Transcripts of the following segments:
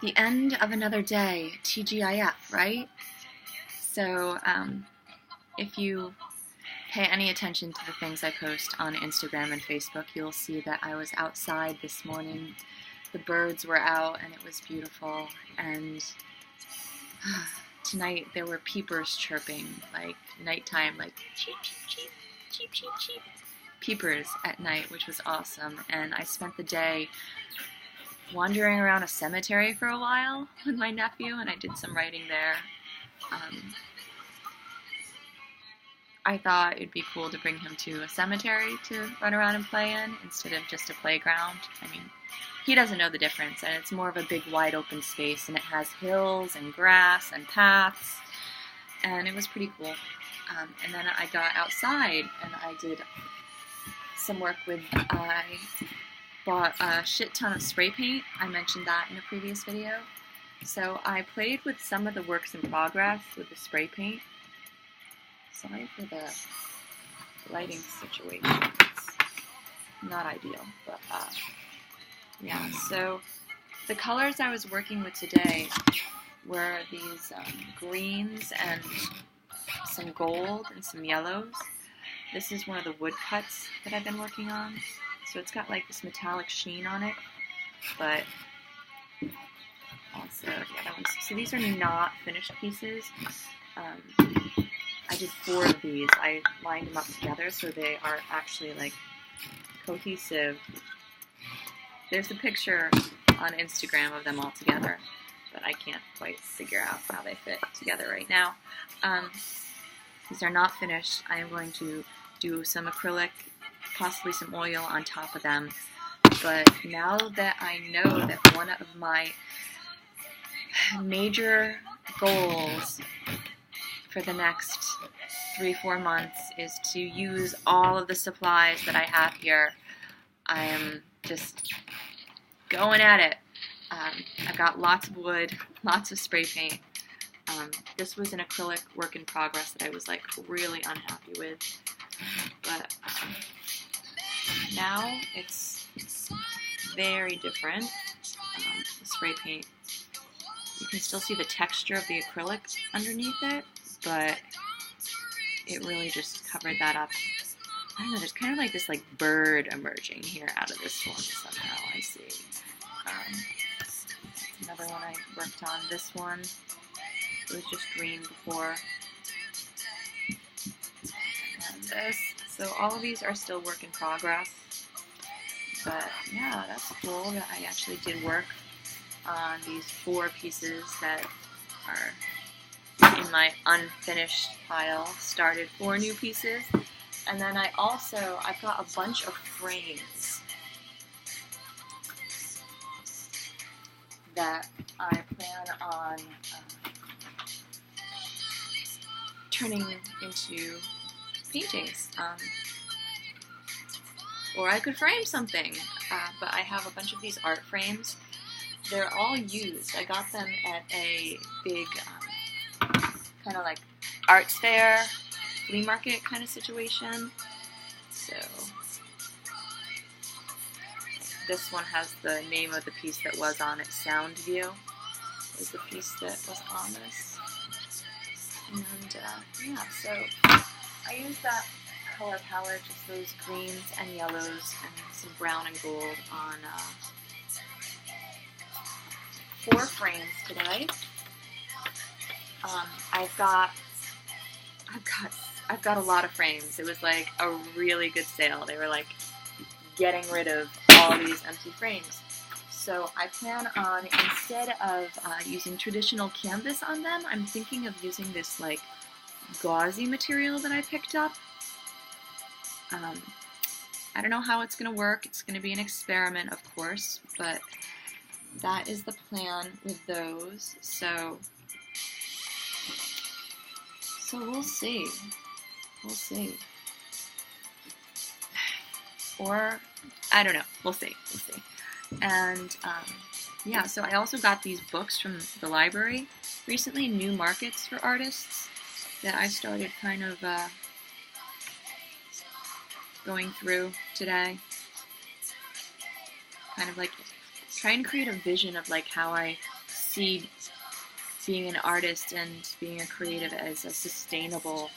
The end of another day, TGIF, right? So, if you pay any attention to the things I post on Instagram and Facebook, you'll see that I was outside this morning. The birds were out and it was beautiful, and tonight there were peepers chirping, like nighttime, like cheep, cheep, cheep, cheep, cheep, cheep. Peepers at night, which was awesome. And I spent the day wandering around a cemetery for a while with my nephew, and I did some writing there. I thought it'd be cool to bring him to a cemetery to run around and play in instead of just a playground. I mean, he doesn't know the difference, and it's more of a big wide open space, and it has hills and grass and paths, and it was pretty cool. And then I got outside and I did some work with, I bought a shit ton of spray paint. I mentioned that in a previous video. So I played with some of the works in progress with the spray paint. Sorry for the lighting situation. It's not ideal, but yeah. So the colors I was working with today were these greens and some gold and some yellows. This is one of the woodcuts that I've been working on. So it's got like this metallic sheen on it, but also the other ones. So these are not finished pieces. I did 4 of these. I lined them up together so they are actually like cohesive. There's a picture on Instagram of them all together, but I can't quite figure out how they fit together right now. These are not finished. I am going to do some acrylic, possibly some oil on top of them. But now that I know that one of my major goals for the next 3-4 months is to use all of the supplies that I have here, I am just going at it. I've got lots of wood, lots of spray paint. This was an acrylic work in progress that I was like really unhappy with, but now it's very different. The spray paint, you can still see the texture of the acrylic underneath it, but it really just covered that up. I don't know, there's kind of like this like bird emerging here out of this one somehow, I see. Another one I worked on. This one, it was just green before. And this. So all of these are still work in progress. But yeah, that's cool that I actually did work on these 4 pieces that are in my unfinished pile. Started 4 new pieces. And then I've got a bunch of frames that I plan on turning into paintings. Or I could frame something, but I have a bunch of these art frames. They're all used. I got them at a big kind of like arts fair, flea market kind of situation. So this one has the name of the piece that was on it. Soundview is the piece that was on this. And yeah, so I used that color palette, just those greens and yellows and some brown and gold on 4 frames today. I've got a lot of frames. It was like a really good sale. They were like getting rid of all these empty frames. So I plan on, instead of using traditional canvas on them, I'm thinking of using this like gauzy material that I picked up. I don't know how it's going to work. It's going to be an experiment, of course, but that is the plan with those. So we'll see. We'll see. Or, I don't know. We'll see. We'll see. And, yeah, so I also got these books from the library recently, New Markets for Artists, that I started kind of going through today. Kind of like trying to create a vision of like how I see being an artist and being a creative as a sustainable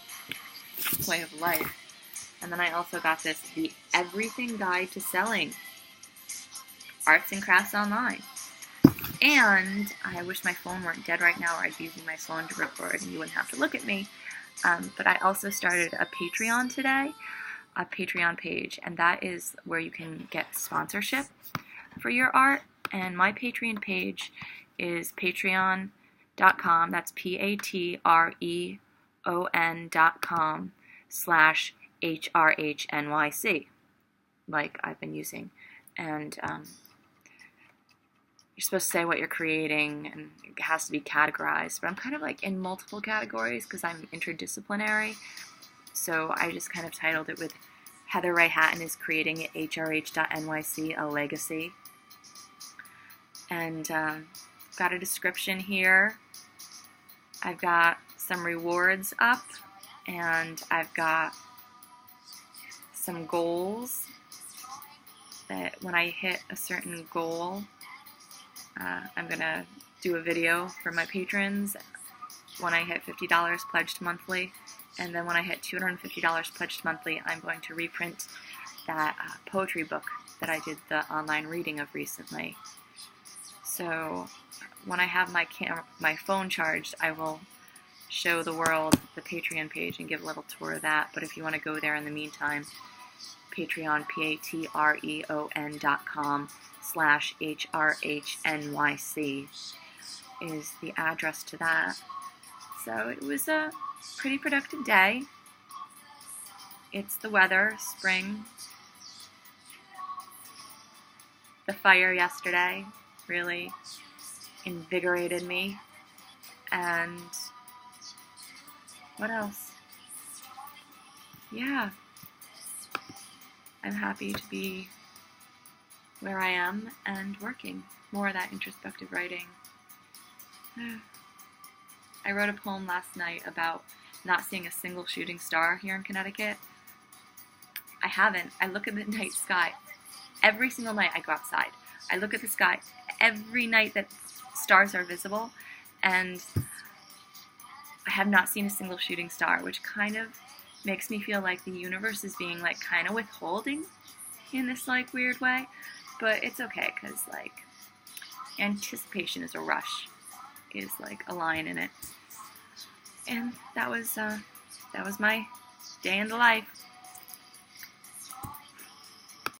way of life. And then I also got this, The Everything Guide to Selling Arts and Crafts Online. And I wish my phone weren't dead right now, or I'd be using my phone to record and you wouldn't have to look at me. But I also started a Patreon today, a Patreon page, and that is where you can get sponsorship for your art. And my Patreon page is patreon.com, that's patreon.com/HRHNYC, like I've been using. And you're supposed to say what you're creating, and it has to be categorized. But I'm kind of like in multiple categories because I'm interdisciplinary. So I just kind of titled it with Heather Ray Hatton is creating at HRH.NYC a legacy. And got a description here. I've got some rewards up, and I've got some goals that when I hit a certain goal, I'm going to do a video for my patrons when I hit $50 pledged monthly. And then when I hit $250 pledged monthly, I'm going to reprint that poetry book that I did the online reading of recently. So when I have my phone charged, I will show the world the Patreon page and give a little tour of that. But if you want to go there in the meantime, Patreon, patreon.com/HRHNYC is the address to that. So it was a pretty productive day. It's the weather, spring. The fire yesterday really invigorated me. And what else? Yeah. I'm happy to be where I am and working. More of that introspective writing. I wrote a poem last night about not seeing a single shooting star here in Connecticut. I haven't. I look at the night sky. Every single night I go outside. I look at the sky every night that stars are visible, and I have not seen a single shooting star, which kind of makes me feel like the universe is being like kind of withholding in this like weird way. But it's okay, because like anticipation is a rush, is like a line in it. And that was my day in the life.